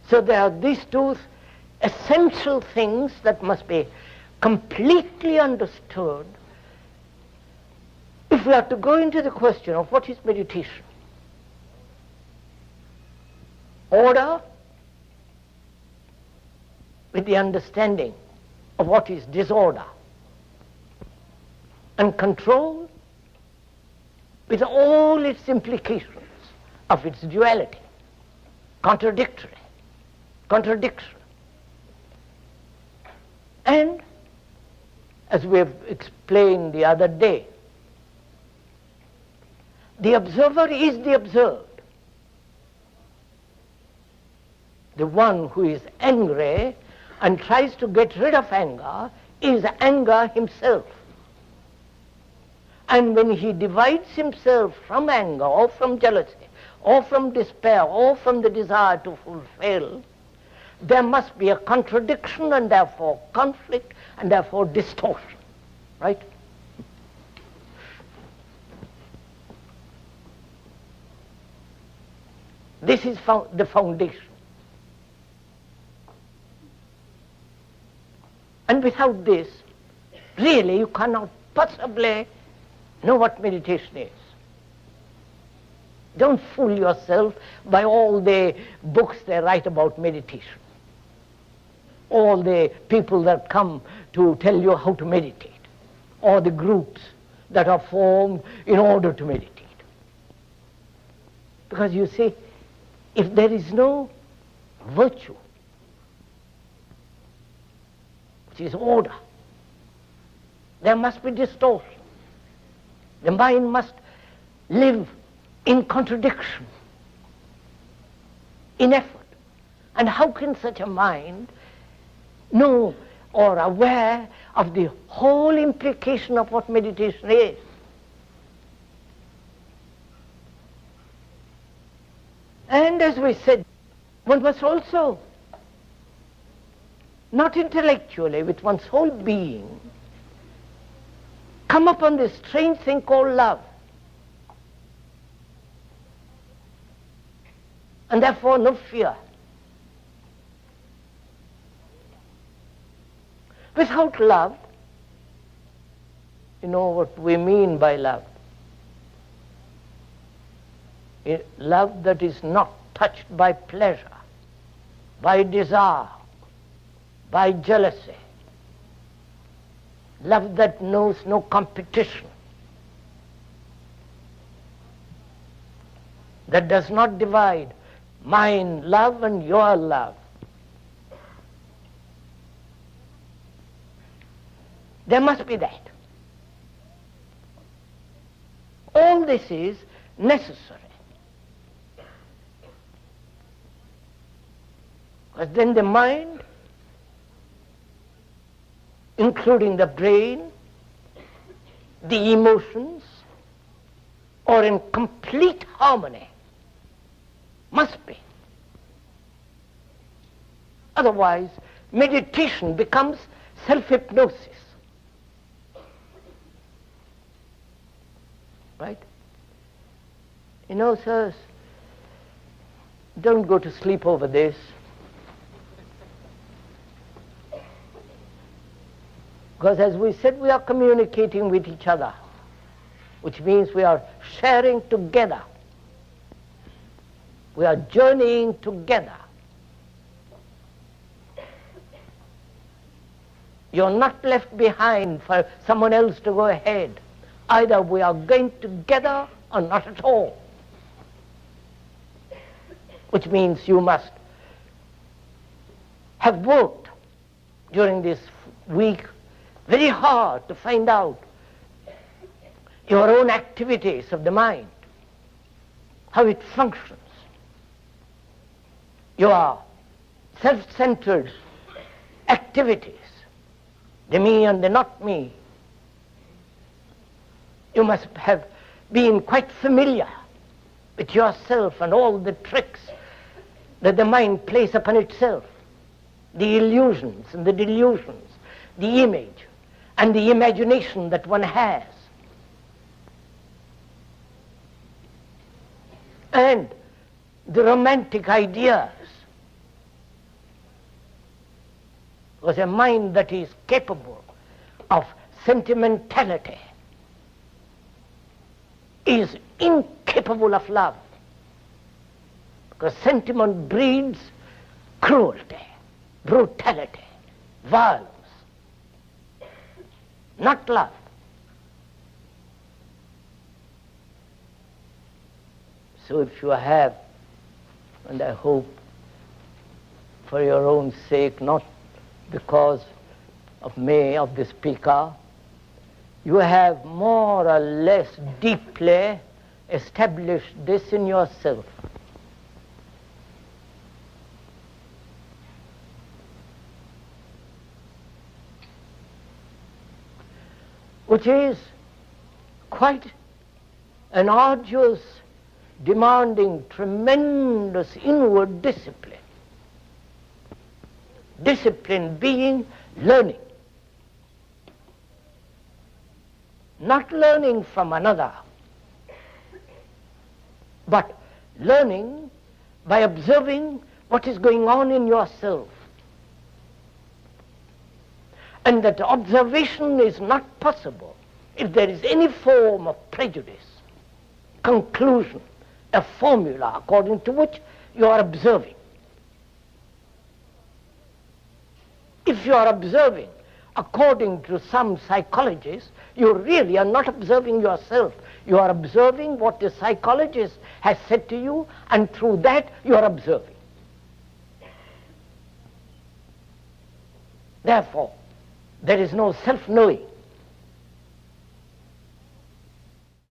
So there are these two essential things that must be completely understood if we are to go into the question of what is meditation. Order with the understanding of what is disorder, and control with all its implications of its duality, contradictory. And, as we have explained the other day, the observer is the observed. The one who is angry and tries to get rid of anger is anger himself. And when he divides himself from anger or from jealousy or from despair or from the desire to fulfill, there must be a contradiction and therefore conflict and therefore distortion, right? This is the foundation. And without this, really you cannot possibly know what meditation is. Don't fool yourself by all the books they write about meditation, all the people that come to tell you how to meditate, or the groups that are formed in order to meditate. Because you see, if there is no virtue, which is order, there must be distortion. The mind must live in contradiction, in effort. And how can such a mind know or aware of the whole implication of what meditation is? And as we said, one must also, not intellectually, with one's whole being, come upon this strange thing called love. And therefore no fear. Without love, you know what we mean by love. Love that is not touched by pleasure, by desire, by jealousy. Love that knows no competition, that does not divide mine love and your love. There must be that. All this is necessary. Because then the mind, including the brain, the emotions, are in complete harmony. Must be. Otherwise, meditation becomes self-hypnosis. Right? You know, sirs, don't go to sleep over this. Because as we said, we are communicating with each other, which means we are sharing together. We are journeying together. You're not left behind for someone else to go ahead. Either we are going together or not at all. Which means you must have worked during this week very hard to find out your own activities of the mind, how it functions, your self-centered activities, the me and the not me. You must have been quite familiar with yourself and all the tricks that the mind plays upon itself, the illusions and the delusions, the image and the imagination that one has. And the romantic ideas Because a mind that is capable of sentimentality is incapable of love. Because sentiment breeds cruelty, brutality, violence, not love. So if you have, and I hope for your own sake, not because of me, of the speaker, you have more or less deeply established this in yourself. Which is quite an arduous, demanding tremendous inward discipline. Discipline being learning. Not learning from another, but learning by observing what is going on in yourself. And that observation is not possible if there is any form of prejudice, conclusion, a formula according to which you are observing. If you are observing according to some psychologists, you really are not observing yourself. You are observing what the psychologist has said to you, and through that you are observing. Therefore, there is no self-knowing.